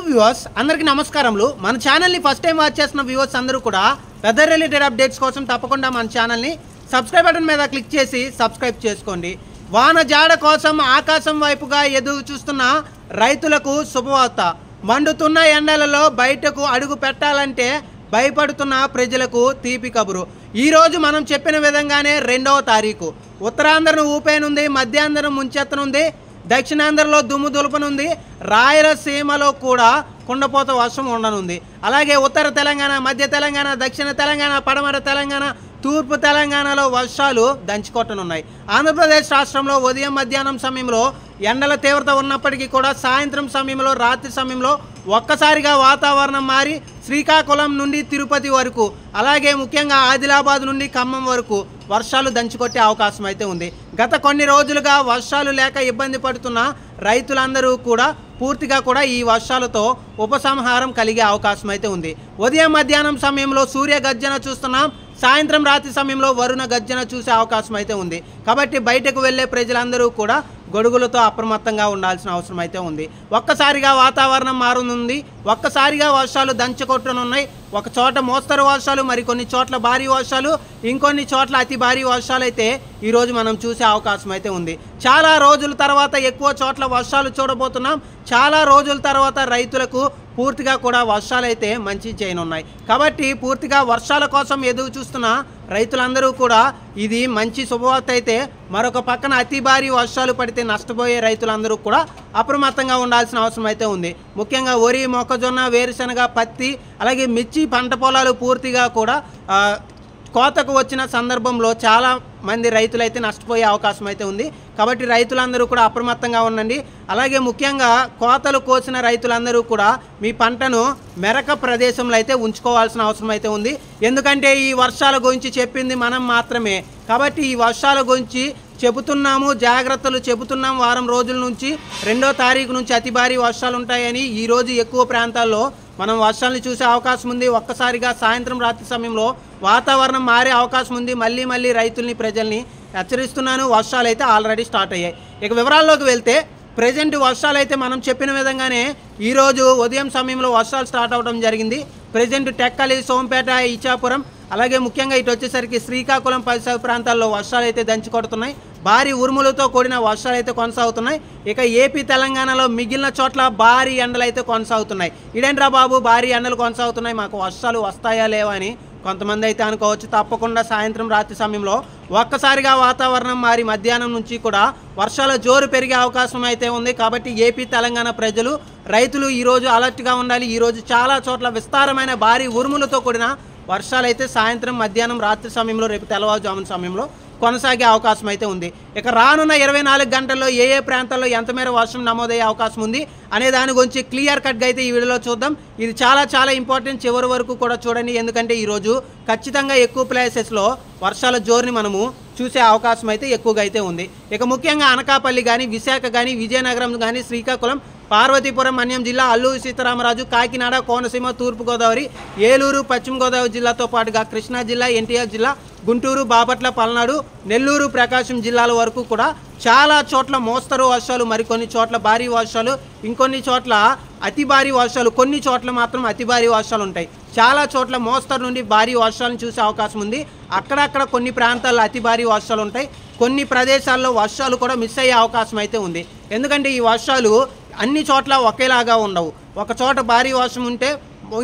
Viewers అందరికీ నమస్కారములు। మన ఛానల్ని ఫస్ట్ టైం వాచ్ చేస్తున్న వ్యూవర్స్ అందరూ కూడా వెదర్ రిలేటెడ్ అప్డేట్స్ కోసం తప్పకుండా మన ఛానల్ని సబ్స్క్రైబ్ బటన్ మీద క్లిక్ చేసి సబ్స్క్రైబ్ చేసుకోండి। వాన జాడ కోసం ఆకాశం వైపుగా ఎదురు చూస్తున్న రైతులకు శుభవార్త। మండుతున్న ఎండలలో బయటకు అడుగు పెట్టాలంటే భయపడుతున్న ప్రజలకు తీపి కబురు। ఈరోజు మనం చెప్పిన విధంగానే 2వ తారీఖు ఉత్తరాంధ్రను ఊపేనుంది, మధ్యాంధ్రం ముంచెత్తనుంది, దక్షిణాంధ్రలో దుమ్ము దులుపనుంది, రాయలసీమలో కూడా కుండపోత వర్షం ఉండనుంది। అలాగే ఉత్తర తెలంగాణ, మధ్య తెలంగాణ, దక్షిణ తెలంగాణ, పడమర తెలంగాణ, తూర్పు తెలంగాణలో వర్షాలు దంచుకొట్టనున్నాయి। ఆంధ్రప్రదేశ్ రాష్ట్రంలో ఉదయం మధ్యాహ్నం సమయంలో ఎండల తీవ్రత ఉన్నప్పటికీ కూడా సాయంత్రం సమయంలో, రాత్రి సమయంలో ఒక్కసారిగా వాతావరణం మారి శ్రీకాకుళం నుండి తిరుపతి వరకు, అలాగే ముఖ్యంగా ఆదిలాబాద్ నుండి ఖమ్మం వరకు వర్షాలు దంచుకొట్టే అవకాశం అయితే ఉంది। గత కొన్ని రోజులుగా వర్షాలు లేక ఇబ్బంది పడుతున్న రైతులందరూ కూడా పూర్తిగా కూడా ఈ వర్షాలతో ఉపసంహారం కలిగే అవకాశం అయితే ఉంది। ఉదయం మధ్యాహ్నం సమయంలో సూర్య గర్జన చూస్తున్నాం, సాయంత్రం రాత్రి సమయంలో వరుణ గర్జన చూసే అవకాశం అయితే ఉంది। కాబట్టి బయటకు వెళ్ళే ప్రజలందరూ కూడా గొడుగులతో అప్రమత్తంగా ఉండాల్సిన అవసరం అయితే ఉంది। ఒక్కసారిగా వాతావరణం మారనుంది, ఒక్కసారిగా వర్షాలు దంచుకొట్టనున్నాయి। ఒక చోట మోస్తరు వర్షాలు, మరికొన్ని చోట్ల భారీ వర్షాలు, ఇంకొన్ని చోట్ల అతి భారీ వర్షాలు అయితే ఈరోజు మనం చూసే అవకాశం అయితే ఉంది। చాలా రోజుల తర్వాత ఎక్కువ చోట్ల వర్షాలు చూడబోతున్నాం। చాలా రోజుల తర్వాత రైతులకు పూర్తిగా కూడా వర్షాలు అయితే మంచి చేయనున్నాయి। కాబట్టి పూర్తిగా వర్షాల కోసం ఎదురు చూస్తున్న రైతులందరూ కూడా ఇది మంచి శుభవార్త అయితే, మరొక పక్కన అతి భారీ వర్షాలు పడితే నష్టపోయే రైతులందరూ కూడా అప్రమత్తంగా ఉండాల్సిన అవసరం అయితే ఉంది। ముఖ్యంగా వరి, మొక్కజొన్న, వేరుశనగ, పత్తి, అలాగే మిర్చి పంట పొలాలు పూర్తిగా కూడా కోతకు వచ్చిన సందర్భంలో చాలా మంది రైతులైతే నష్టపోయే అవకాశం అయితే ఉంది। కాబట్టి రైతులందరూ కూడా అప్రమత్తంగా ఉండండి। అలాగే ముఖ్యంగా కోతలు కోసిన రైతులందరూ కూడా మీ పంటను మెరక ప్రదేశంలో అయితే ఉంచుకోవాల్సిన అవసరం అయితే ఉంది। ఎందుకంటే ఈ వర్షాల గురించి చెప్పింది మనం మాత్రమే, కాబట్టి ఈ వర్షాల గురించి చెబుతున్నాము, జాగ్రత్తలు చెబుతున్నాం। వారం రోజుల నుంచి 2వ తారీఖు నుంచి అతి భారీ వర్షాలు ఉంటాయని ఈరోజు ఎక్కువ ప్రాంతాల్లో మనం వర్షాలను చూసే అవకాశం ఉంది। ఒక్కసారిగా సాయంత్రం రాత్రి సమయంలో వాతావరణం మారే అవకాశం ఉంది। మళ్ళీ రైతుల్ని, ప్రజల్ని హెచ్చరిస్తున్నాను, వర్షాలు అయితే ఆల్రెడీ స్టార్ట్ అయ్యాయి। ఇక వివరాల్లోకి వెళ్తే ప్రజెంట్ వర్షాలు అయితే మనం చెప్పిన విధంగానే ఈరోజు ఉదయం సమయంలో వర్షాలు స్టార్ట్ అవడం జరిగింది। ప్రజెంట్ టెక్కలి, సోంపేట, ఇచ్చాపురం, అలాగే ముఖ్యంగా ఇటు వచ్చేసరికి శ్రీకాకుళం పరిసర ప్రాంతాల్లో వర్షాలు అయితే దంచి కొడుతున్నాయి। భారీ ఉరుములతో కూడిన వర్షాలు అయితే కొనసాగుతున్నాయి। ఇక ఏపీ, తెలంగాణలో మిగిలిన చోట్ల భారీ ఎండలు అయితే కొనసాగుతున్నాయి। ఇదేంట్రా బాబు భారీ ఎండలు కొనసాగుతున్నాయి, మాకు వర్షాలు వస్తాయా లేవా అని కొంతమంది అయితే అనుకోవచ్చు। తప్పకుండా సాయంత్రం రాత్రి సమయంలో ఒక్కసారిగా వాతావరణం మారి మధ్యాహ్నం నుంచి కూడా వర్షాల జోరు పెరిగే అవకాశం అయితే ఉంది। కాబట్టి ఏపీ, తెలంగాణ ప్రజలు, రైతులు ఈరోజు అలర్ట్గా ఉండాలి। ఈరోజు చాలా చోట్ల విస్తారమైన భారీ ఉరుములతో కూడిన వర్షాలు అయితే సాయంత్రం, మధ్యాహ్నం, రాత్రి సమయంలో, రేపు తెల్లవారుజామున సమయంలో కొనసాగే అవకాశం అయితే ఉంది। ఇక రానున్న 24 గంటల్లో ఏ ప్రాంతాల్లో ఎంత మేర వర్షం నమోదయ్యే అవకాశం ఉంది అనే దాని గురించి క్లియర్ కట్గా అయితే ఈ వీడియోలో చూద్దాం। ఇది చాలా ఇంపార్టెంట్, చివరి వరకు కూడా చూడండి। ఎందుకంటే ఈరోజు ఖచ్చితంగా ఎక్కువ ప్లేసెస్లో వర్షాల జోరుని మనము చూసే అవకాశం అయితే ఎక్కువగా అయితే ఉంది। ఇక ముఖ్యంగా అనకాపల్లి కానీ, విశాఖ కానీ, విజయనగరం కానీ, శ్రీకాకుళం, పార్వతీపురం, మన్యం జిల్లా, అల్లూరు సీతారామరాజు, కాకినాడ, కోనసీమ, తూర్పుగోదావరి, ఏలూరు, పశ్చిమ గోదావరి జిల్లాతో పాటుగా కృష్ణా జిల్లా, ఎన్టీఆర్ జిల్లా, గుంటూరు, బాపట్ల, పల్నాడు, నెల్లూరు, ప్రకాశం జిల్లాల వరకు కూడా చాలా చోట్ల మోస్తరు వర్షాలు, మరికొన్ని చోట్ల భారీ వర్షాలు, ఇంకొన్ని చోట్ల అతి భారీ వర్షాలు, కొన్ని చోట్ల మాత్రం అతి భారీ వర్షాలు ఉంటాయి। చాలా చోట్ల మోస్తరు నుండి భారీ వర్షాలను చూసే అవకాశం ఉంది। అక్కడక్కడ కొన్ని ప్రాంతాల్లో అతి భారీ వర్షాలు ఉంటాయి, కొన్ని ప్రదేశాల్లో వర్షాలు కూడా మిస్ అయ్యే అవకాశం అయితే ఉంది। ఎందుకంటే ఈ వర్షాలు అన్ని చోట్ల ఒకేలాగా ఉండవు। ఒక చోట భారీ వర్షం ఉంటే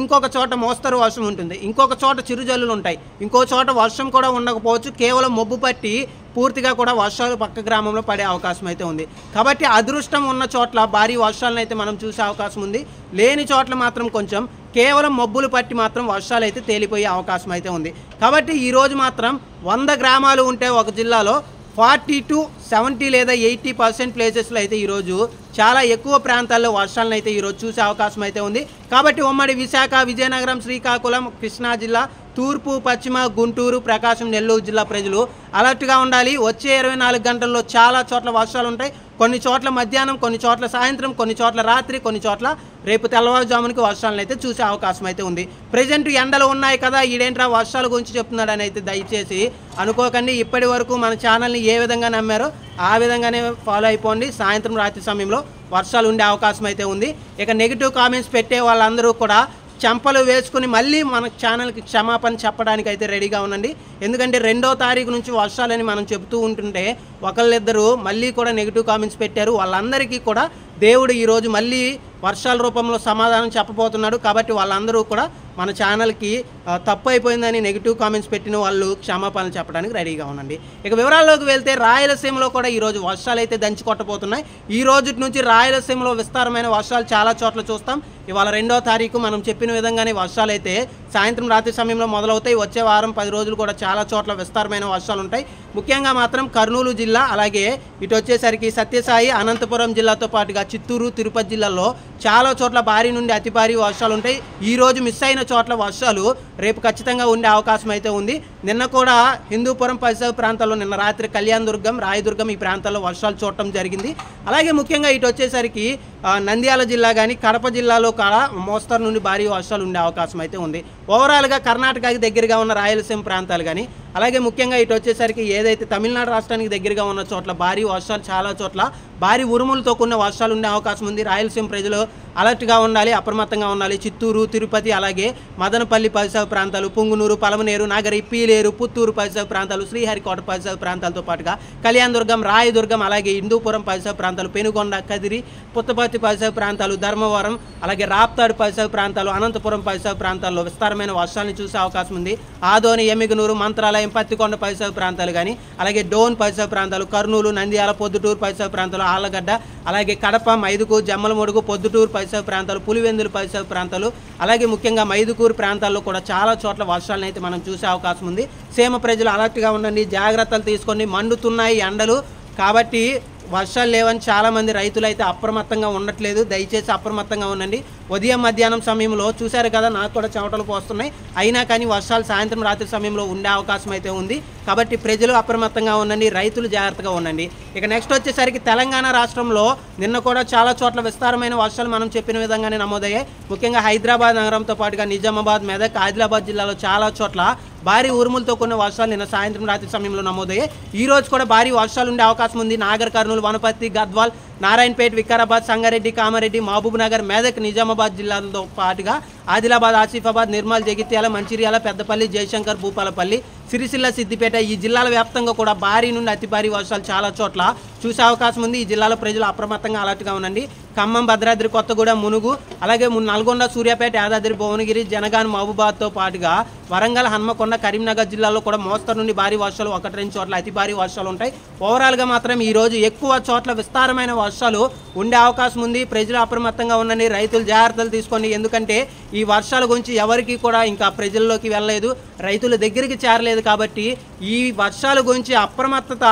ఇంకొక చోట మోస్తరు వర్షం ఉంటుంది, ఇంకొక చోట చిరుజల్లులు ఉంటాయి, ఇంకో చోట వర్షం కూడా ఉండకపోవచ్చు, కేవలం మబ్బు పట్టి పూర్తిగా కూడా వర్షాలు పక్క గ్రామంలో పడే అవకాశం అయితే ఉంది। కాబట్టి అదృష్టం ఉన్న చోట్ల భారీ వర్షాలను అయితే మనం చూసే అవకాశం ఉంది, లేని చోట్ల మాత్రం కొంచెం కేవలం మబ్బులు పట్టి మాత్రం వర్షాలు అయితే తేలిపోయే అవకాశం అయితే ఉంది। కాబట్టి ఈరోజు మాత్రం 100 గ్రామాలు ఉంటే ఒక జిల్లాలో 40 to 70 లేదా 80% ప్లేసెస్లో అయితే ఈరోజు చాలా ఎక్కువ ప్రాంతాల్లో వర్షాలను అయితే ఈరోజు చూసే అవకాశం అయితే ఉంది। కాబట్టి ఉమ్మడి విశాఖ, విజయనగరం, శ్రీకాకుళం, కృష్ణా జిల్లా, తూర్పు, పశ్చిమ, గుంటూరు, ప్రకాశం, నెల్లూరు జిల్లా ప్రజలు అలర్ట్గా ఉండాలి। వచ్చే 24 గంటల్లో చాలా చోట్ల వర్షాలు ఉంటాయి, కొన్ని చోట్ల మధ్యాహ్నం, కొన్ని చోట్ల సాయంత్రం, కొన్ని చోట్ల రాత్రి, కొన్ని చోట్ల రేపు తెల్లవారుజామునికి వర్షాలను అయితే చూసే అవకాశం అయితే ఉంది. ప్రజెంట్ ఎండలు ఉన్నాయి కదా, ఈడేంట్రా వర్షాల గురించి చెప్తున్నాడని అయితే దయచేసి అనుకోకండి. ఇప్పటి వరకు మన ఛానల్ని ఏ విధంగా నమ్మారో ఆ విధంగానే ఫాలో అయిపోండి. సాయంత్రం రాత్రి సమయంలో వర్షాలు ఉండే అవకాశం అయితే ఉంది. ఇక నెగిటివ్ కామెంట్స్ పెట్టే వాళ్ళందరూ కూడా చెంపలు వేసుకుని మళ్ళీ మన ఛానల్కి క్షమాపణ చెప్పడానికి అయితే రెడీగా ఉండండి. ఎందుకంటే 2వ తారీఖు నుంచి వర్షాలని మనం చెబుతూ ఉంటుంటే ఒకళ్ళిద్దరు మళ్ళీ కూడా నెగిటివ్ కామెంట్స్ పెట్టారు. వాళ్ళందరికీ కూడా దేవుడు ఈరోజు మళ్ళీ వర్షాల రూపంలో సమాధానం చెప్పబోతున్నాడు. కాబట్టి వాళ్ళందరూ కూడా మన ఛానల్కి తప్పు అయిపోయిందని నెగిటివ్ కామెంట్స్ పెట్టిన వాళ్ళు క్షమాపణలు చెప్పడానికి రెడీగా ఉండండి. ఇక వివరాల్లోకి వెళ్తే రాయలసీమలో కూడా ఈరోజు వర్షాలు అయితే దంచి కొట్టబోతున్నాయి. ఈ రోజు నుంచి రాయలసీమలో విస్తారమైన వర్షాలు చాలా చోట్ల చూస్తాం. ఇవాళ 2వ తారీఖు మనం చెప్పిన విధంగానే వర్షాలు అయితే సాయంత్రం రాత్రి సమయంలో మొదలవుతాయి. వచ్చే వారం 10 రోజులు కూడా చాలా చోట్ల విస్తారమైన వర్షాలు ఉంటాయి. ముఖ్యంగా మాత్రం కర్నూలు జిల్లా, అలాగే ఇటు వచ్చేసరికి సత్యసాయి, అనంతపురం జిల్లాతో పాటుగా చిత్తూరు, తిరుపతి జిల్లాల్లో చాలా చోట్ల భారీ నుండి అతి భారీ వర్షాలు ఉంటాయి. ఈ రోజు మిస్ అయిన చోట్ల వర్షాలు రేపు ఖచ్చితంగా ఉండే అవకాశం అయితే ఉంది. నిన్న కూడా హిందూపురం పరిసర ప్రాంతాల్లో నిన్న రాత్రి కళ్యాణదుర్గం, రాయదుర్గం ఈ ప్రాంతాల్లో వర్షాలు చూడటం జరిగింది. అలాగే ముఖ్యంగా ఇటు వచ్చేసరికి నంద్యాల జిల్లా కానీ కడప జిల్లాలో కూడా మోస్తరు నుండి భారీ వర్షాలు ఉండే అవకాశం అయితే ఉంది. ఓవరాల్గా కర్ణాటకకి దగ్గరగా ఉన్న రాయలసీమ ప్రాంతాలు కానీ, అలాగే ముఖ్యంగా ఇటు వచ్చేసరికి ఏదైతే తమిళనాడు రాష్ట్రానికి దగ్గరగా ఉన్న చోట్ల భారీ వర్షాలు, చాలా చోట్ల భారీ ఉరుములతో కూడిన వర్షాలు ఉండే అవకాశం ఉంది. రాయలసీమ ప్రజలు అలర్ట్గా ఉండాలి, అప్రమత్తంగా ఉండాలి. చిత్తూరు, తిరుపతి, అలాగే మదనపల్లి పరిసర ప్రాంతాలు, పుంగునూరు, పలమనేరు, నగరి, పీలేరు, పుత్తూరు పరిసర ప్రాంతాలు, శ్రీహరికోట పరిసర ప్రాంతాలతో పాటుగా కళ్యాణదుర్గం, రాయదుర్గం, అలాగే హిందూపురం పరిసర ప్రాంతాలు, పెనుగొండ, కదిరి, పుత్తపర్తి పరిసర ప్రాంతాలు, ధర్మవరం, అలాగే రాప్తాడు పరిసర ప్రాంతాలు, అనంతపురం పరిసర ప్రాంతాల్లో విస్తారమైన వర్షాలను చూసే అవకాశం ఉంది. ఆదోని, ఎమ్మిగనూరు, మంత్రాలయం, పత్తికొండ పరిసర ప్రాంతాలు కానీ, అలాగే డోన్ పరిసర ప్రాంతాలు, కర్నూలు, నంద్యాల, పొద్దుటూరు పరిసర ప్రాంతాలు, ఆళ్లగడ్డ, అలాగే కడప, మైదుకూరు, జమ్మలమడుగు, పొద్దుటూరు పరిసర ప్రాంతాలు, పులివెందులు పరిసర ప్రాంతాలు, అలాగే ముఖ్యంగా మైదుకూరు ప్రాంతాల్లో కూడా చాలా చోట్ల వర్షాలను అయితే మనం చూసే అవకాశం ఉంది. సీమ ప్రజలు అలర్ట్గా ఉండండి, జాగ్రత్తలు తీసుకోండి. మండుతున్నాయి ఎండలు, కాబట్టి వర్షాలు లేవని చాలామంది రైతులు అయితే అప్రమత్తంగా ఉండట్లేదు. దయచేసి అప్రమత్తంగా ఉండండి. ఉదయం మధ్యాహ్నం సమయంలో చూశారు కదా, నాకు కూడా చెమటలు పోస్తున్నాయి. అయినా కానీ వర్షాలు సాయంత్రం రాత్రి సమయంలో ఉండే అవకాశం అయితే ఉంది. కాబట్టి ప్రజలు అప్రమత్తంగా ఉండండి, రైతులు జాగ్రత్తగా ఉండండి. ఇక నెక్స్ట్ వచ్చేసరికి తెలంగాణ రాష్ట్రంలో నిన్న కూడా చాలా చోట్ల విస్తారమైన వర్షాలు మనం చెప్పిన విధంగానే నమోదయ్యాయి. ముఖ్యంగా హైదరాబాద్ నగరంతో పాటుగా నిజామాబాద్, మెదక్, ఆదిలాబాద్ జిల్లాలో చాలా చోట్ల భారీ ఉరుములతో కూడిన వర్షాలు నిన్న సాయంత్రం రాత్రి సమయంలో నమోదయ్యాయి. ఈ రోజు కూడా భారీ వర్షాలు ఉండే అవకాశం ఉంది. నాగర్ కర్నూలు, వనపర్తి, గద్వాల్, నారాయణపేట్, వికారాబాద్, సంగారెడ్డి, కామారెడ్డి, మహబూబ్ నగర్, మెదక్, నిజామాబాద్ జిల్లాలతో పాటుగా ఆదిలాబాద్, ఆసిఫాబాద్, నిర్మల్, జగిత్యాల, మంచిర్యాల, పెద్దపల్లి, జయశంకర్, భూపాలపల్లి, సిరిసిల్ల, సిద్దిపేట ఈ జిల్లాల వ్యాప్తంగా కూడా భారీ నుండి అతి భారీ వర్షాలు చాలా చోట్ల చూసే అవకాశం ఉంది. ఈ జిల్లాలో ప్రజలు అప్రమత్తంగా అలర్ట్గా ఉండండి. ఖమ్మం, భద్రాద్రి, కొత్తగూడెం, మునుగు, అలాగే నల్గొండ, సూర్యాపేట, యాదాద్రి, భువనగిరి, జనగాన్, మహబూబాద్తో పాటుగా వరంగల్, హన్మకొండ, కరీంనగర్ జిల్లాలో కూడా మోస్తరు నుండి భారీ వర్షాలు, 1-2 చోట్ల అతి భారీ వర్షాలు ఉంటాయి. ఓవరాల్గా మాత్రం ఈ రోజు ఎక్కువ చోట్ల విస్తారమైన వర్షాలు ఉండే అవకాశం ఉంది. ప్రజలు అప్రమత్తంగా ఉండండి, రైతులు జాగ్రత్తలు తీసుకోండి. ఎందుకంటే ఈ వర్షాల గురించి ఎవరికి కూడా ఇంకా ప్రజల్లోకి వెళ్ళలేదు, రైతుల దగ్గరికి చేరలేదు. కాబట్టి ఈ వర్షాల గురించి అప్రమత్తత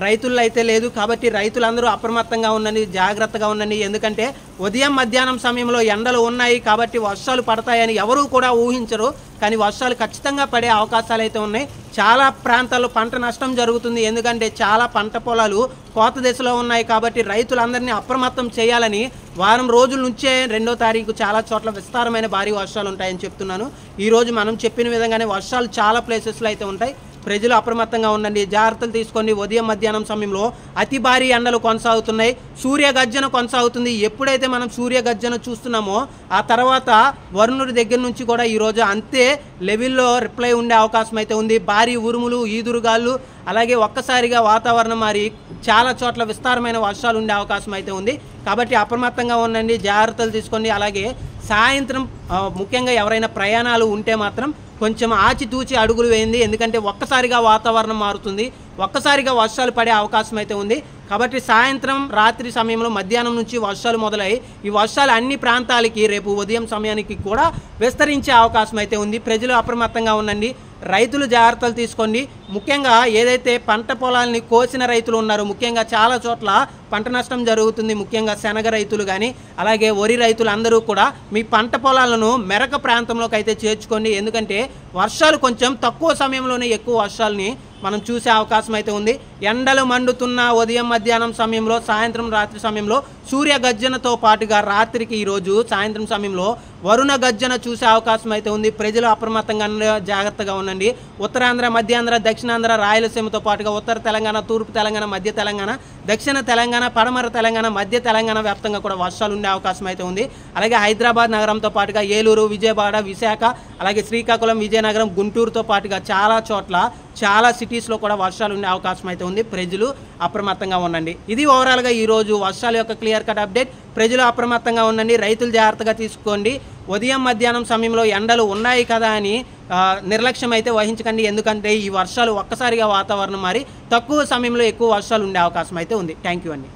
రైతుల్లో అయితే లేదు. కాబట్టి రైతులందరూ అప్రమత్తంగా ఉండండి, జాగ్రత్తగా ఉండండి. ఎందుకంటే ఉదయం మధ్యాహ్నం సమయంలో ఎండలు ఉన్నాయి కాబట్టి వర్షాలు పడతాయని ఎవరూ కూడా ఊహించరు. కానీ వర్షాలు ఖచ్చితంగా పడే అవకాశాలు అయితే ఉన్నాయి. చాలా ప్రాంతాల్లో పంట నష్టం జరుగుతుంది. ఎందుకంటే చాలా పంట పొలాలు కోత దశలో ఉన్నాయి. కాబట్టి రైతులందరినీ అప్రమత్తం చేయాలని వారం రోజుల నుంచే 2వ తారీఖు చాలా చోట్ల విస్తారమైన భారీ వర్షాలు ఉంటాయని చెప్తున్నాను. ఈరోజు మనం చెప్పిన విధంగానే వర్షాలు చాలా ప్లేసెస్లో అయితే ఉంటాయి. ప్రజలు అప్రమత్తంగా ఉండండి, జాగ్రత్తలు తీసుకోండి. ఉదయం మధ్యాహ్నం సమయంలో అతి భారీ ఎండలు కొనసాగుతున్నాయి, సూర్య గర్జన కొనసాగుతుంది. ఎప్పుడైతే మనం సూర్య గర్జన చూస్తున్నామో ఆ తర్వాత వరుణుడి దగ్గర నుంచి కూడా ఈరోజు అంతే లెవెల్లో రిప్లై ఉండే అవకాశం అయితే ఉంది. భారీ ఉరుములు, ఈదురుగాళ్ళు, అలాగే ఒక్కసారిగా వాతావరణం మారి చాలా చోట్ల విస్తారమైన వర్షాలు ఉండే అవకాశం అయితే ఉంది. కాబట్టి అప్రమత్తంగా ఉండండి, జాగ్రత్తలు తీసుకోండి. అలాగే సాయంత్రం ముఖ్యంగా ఎవరైనా ప్రయాణాలు ఉంటే మాత్రం కొంచెం ఆచితూచి అడుగులు వేయండి. ఎందుకంటే ఒక్కసారిగా వాతావరణం మారుతుంది, ఒక్కసారిగా వర్షాలు పడే అవకాశం అయితే ఉంది. కాబట్టి సాయంత్రం రాత్రి సమయంలో మధ్యాహ్నం నుంచి వర్షాలు మొదలై ఈ వర్షాలు అన్ని ప్రాంతాలకి రేపు ఉదయం సమయానికి కూడా విస్తరించే అవకాశం అయితే ఉంది. ప్రజలు అప్రమత్తంగా ఉండండి, రైతులు జాగ్రత్తలు తీసుకోండి. ముఖ్యంగా ఏదైతే పంట పొలాలని కోసిన రైతులు ఉన్నారో, ముఖ్యంగా చాలా చోట్ల పంట నష్టం జరుగుతుంది. ముఖ్యంగా శనగ రైతులు కానీ అలాగే వరి రైతులు అందరూ కూడా మీ పంట పొలాలను మెరక ప్రాంతంలోకి అయితే చేర్చుకోండి. ఎందుకంటే వర్షాలు కొంచెం తక్కువ సమయంలోనే ఎక్కువ వర్షాలని మనం చూసే అవకాశం అయితే ఉంది. ఎండలు మండుతున్న ఉదయం మధ్యాహ్నం సమయంలో, సాయంత్రం రాత్రి సమయంలో సూర్య గర్జనతో పాటుగా రాత్రికి ఈరోజు సాయంత్రం సమయంలో వరుణ గర్జన చూసే అవకాశం అయితే ఉంది. ప్రజలు అప్రమత్తంగా జాగ్రత్తగా ఉండండి. ఉత్తరాంధ్ర, మధ్యాంధ్ర, దక్షిణాంధ్ర, రాయలసీమతో పాటుగా ఉత్తర తెలంగాణ, తూర్పు తెలంగాణ, మధ్య తెలంగాణ, దక్షిణ తెలంగాణ, పడమర తెలంగాణ, మధ్య తెలంగాణ వ్యాప్తంగా కూడా వర్షాలు ఉండే అవకాశం అయితే ఉంది. అలాగే హైదరాబాద్ నగరంతో పాటుగా ఏలూరు, విజయవాడ, విశాఖ, అలాగే శ్రీకాకుళం, విజయనగరం, గుంటూరుతో పాటుగా చాలా చోట్ల, చాలా సిటీస్లో కూడా వర్షాలు ఉండే అవకాశం అయితే ఉంది. ప్రజలు అప్రమత్తంగా ఉండండి. ఇది ఓవరాల్గా ఈరోజు వర్షాల యొక్క క్లియర్ కట్ అప్డేట్. ప్రజలు అప్రమత్తంగా ఉండండి. రైతులు జాగ్రత్తగా తీసుకోండి. ఉదయం మధ్యాహ్నం సమయంలో ఎండలు ఉన్నాయి కదా అని నిర్లక్ష్యం అయితే వహించకండి. ఎందుకంటే ఈ వర్షాలు ఒక్కసారిగా వాతావరణం మారి తక్కువ సమయంలో ఎక్కువ వర్షాలు ఉండే అవకాశం అయితే ఉంది. థ్యాంక్ యూ అండి.